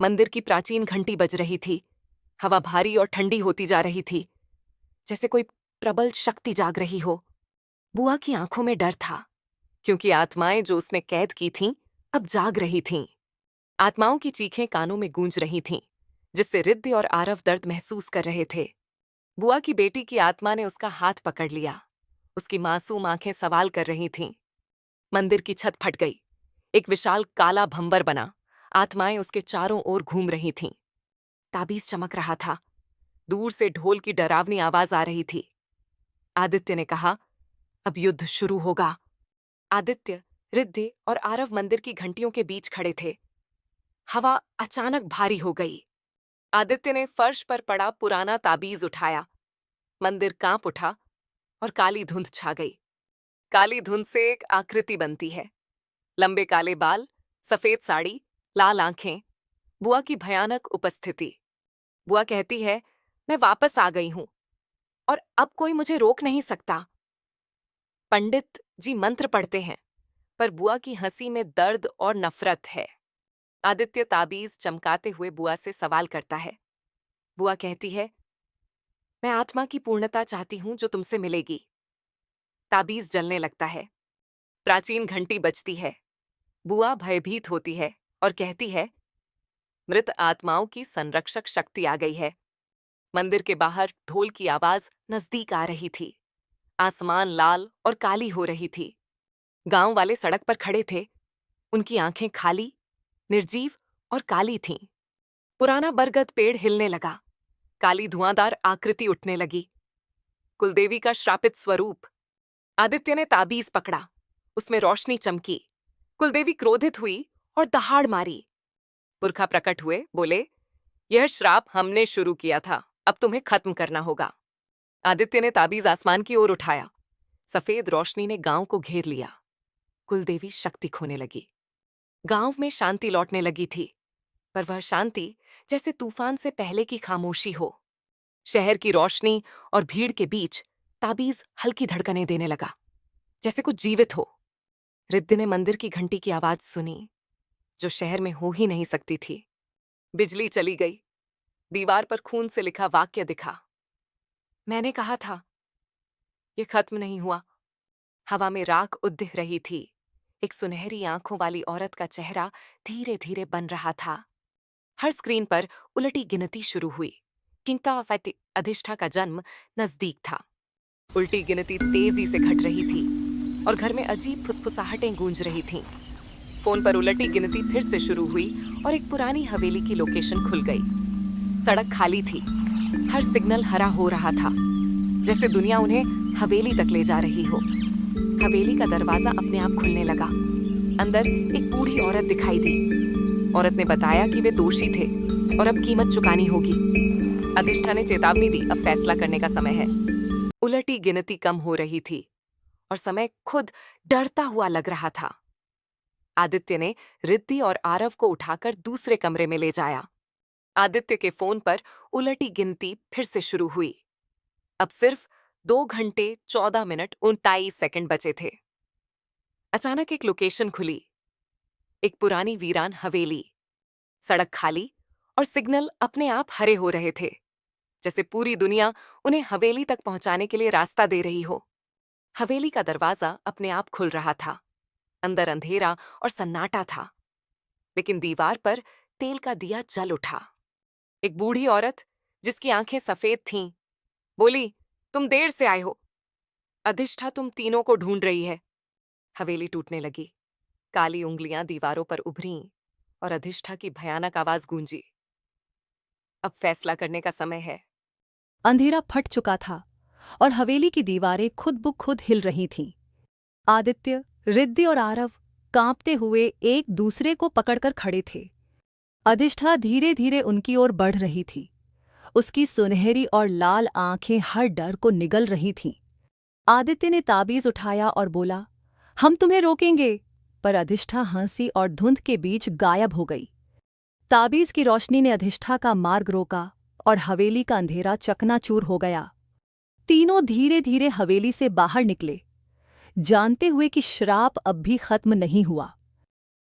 मंदिर की प्राचीन घंटी बज रही थी। हवा भारी और ठंडी होती जा रही थी, जैसे कोई प्रबल शक्ति जाग रही हो। बुआ की आंखों में डर था, क्योंकि आत्माएं जो उसने कैद की थीं, अब जाग रही थीं। आत्माओं की चीखें कानों में गूंज रही थीं, जिससे रिद्धि और आरव दर्द महसूस कर रहे थे। बुआ की बेटी की आत्मा ने उसका हाथ पकड़ लिया। उसकी मासूम आंखें सवाल कर रही थीं। मंदिर की छत फट गई। एक विशाल काला भंवर बना। आत्माएं उसके चारों ओर घूम रही थीं। ताबीज चमक रहा था। दूर से ढोल की डरावनी आवाज आ रही थी। आदित्य ने कहा, अब युद्ध शुरू होगा। आदित्य, रिद्धि और आरव मंदिर की घंटियों के बीच खड़े थे। हवा अचानक भारी हो गई। आदित्य ने फर्श पर पड़ा पुराना ताबीज उठाया। मंदिर कांप उठा और काली धुंध छा गई। काली धुंध से एक आकृति बनती है। लंबे काले बाल, सफेद साड़ी, लाल आंखें। बुआ की भयानक उपस्थिति। बुआ कहती है, मैं वापस आ गई हूं और अब कोई मुझे रोक नहीं सकता। पंडित जी मंत्र पढ़ते हैं, पर बुआ की हंसी में दर्द और नफरत है। आदित्य ताबीज चमकाते हुए बुआ से सवाल करता है। बुआ कहती है, मैं आत्मा की पूर्णता चाहती हूं जो तुमसे मिलेगी। ताबीज जलने लगता है। प्राचीन घंटी बजती है। बुआ भयभीत होती है और कहती है, मृत आत्माओं की संरक्षक शक्ति आ गई है। मंदिर के बाहर ढोल की आवाज नजदीक आ रही थी। आसमान लाल और काली हो रही थी। गांव वाले सड़क पर खड़े थे। उनकी आंखें खाली, निर्जीव और काली थीं। पुराना बरगद पेड़ हिलने लगा। काली धुआंधार आकृति उठने लगी। कुलदेवी का श्रापित स्वरूप। आदित्य ने ताबीज पकड़ा। उसमें रोशनी चमकी। कुलदेवी क्रोधित हुई और दहाड़ मारी। पुरखा प्रकट हुए, बोले, यह श्राप हमने शुरू किया था, अब तुम्हें खत्म करना होगा। आदित्य ने ताबीज आसमान की ओर उठाया। सफेद रोशनी ने गांव को घेर लिया। कुलदेवी शक्ति खोने लगी। गांव में शांति लौटने लगी थी, पर वह शांति जैसे तूफान से पहले की खामोशी हो। शहर की रोशनी और भीड़ के बीच ताबीज हल्की धड़कनें देने लगा, जैसे कुछ जीवित हो। रिद्धि ने मंदिर की घंटी की आवाज सुनी, जो शहर में हो ही नहीं सकती थी। बिजली चली गई। दीवार पर खून से लिखा वाक्य दिखा, मैंने कहा था, ये खत्म नहीं हुआ। हवा में राख उद्दिह रही थी। एक सुनहरी आंखों वाली औरत का चेहरा धीरे धीरे बन रहा था। हर स्क्रीन पर उलटी गिनती शुरू हुई। किंता अधिष्ठा का जन्म नजदीक था। उल्टी गिनती तेजी से घट रही थी और घर में अजीब फुसफुसाहटें गूंज रही थीं। फोन पर उलटी गिनती फिर से शुरू हुई और एक पुरानी हवेली की लोकेशन खुल गई। सड़क खाली थी। हर सिग्नल हरा हो रहा था, जैसे दुनिया उन्हें हवेली तक ले जा रही हो। हवेली का दरवाजा अपने आप खुलने लगा। अंदर एक बूढ़ी औरत दिखाई दी। औरत ने बताया कि वे दोषी थे और अब कीमत चुकानी होगी। अधिष्ठा ने चेतावनी दी, अब फैसला करने का समय है। उलटी गिनती कम हो रही थी और समय खुद डरता हुआ लग रहा था। आदित्य ने रिद्धि और आरव को उठाकर दूसरे कमरे में ले जाया। आदित्य के फोन पर उलटी गिनती फिर से शुरू हुई। अब सिर्फ 2 घंटे 14 मिनट 29 सेकंड बचे थे। अचानक एक लोकेशन खुली। एक पुरानी वीरान हवेली। सड़क खाली और सिग्नल अपने आप हरे हो रहे थे, जैसे पूरी दुनिया उन्हें हवेली तक पहुंचाने के लिए रास्ता दे रही हो। हवेली का दरवाजा अपने आप खुल रहा था। अंदर अंधेरा और सन्नाटा था, लेकिन दीवार पर तेल का दिया जल उठा। एक बूढ़ी औरत, जिसकी आंखें सफेद थीं, बोली, तुम देर से आए हो। अधिष्ठा तुम तीनों को ढूंढ रही है। हवेली टूटने लगी। काली उंगलियां दीवारों पर उभरीं और अधिष्ठा की भयानक आवाज गूंजी, अब फैसला करने का समय है। अंधेरा फट चुका था और हवेली की दीवारें खुद ब खुद हिल रही थीं। आदित्य, रिद्धि और आरव कांपते हुए एक दूसरे को पकड़कर खड़े थे। अधिष्ठा धीरे धीरे उनकी ओर बढ़ रही थी। उसकी सुनहरी और लाल आंखें हर डर को निगल रही थीं। आदित्य ने ताबीज उठाया और बोला, हम तुम्हें रोकेंगे, पर अधिष्ठा हंसी और धुंध के बीच गायब हो गई। ताबीज की रोशनी ने अधिष्ठा का मार्ग रोका और हवेली का अंधेरा चकनाचूर हो गया। तीनों धीरे धीरे हवेली से बाहर निकले, जानते हुए कि श्राप अब भी खत्म नहीं हुआ।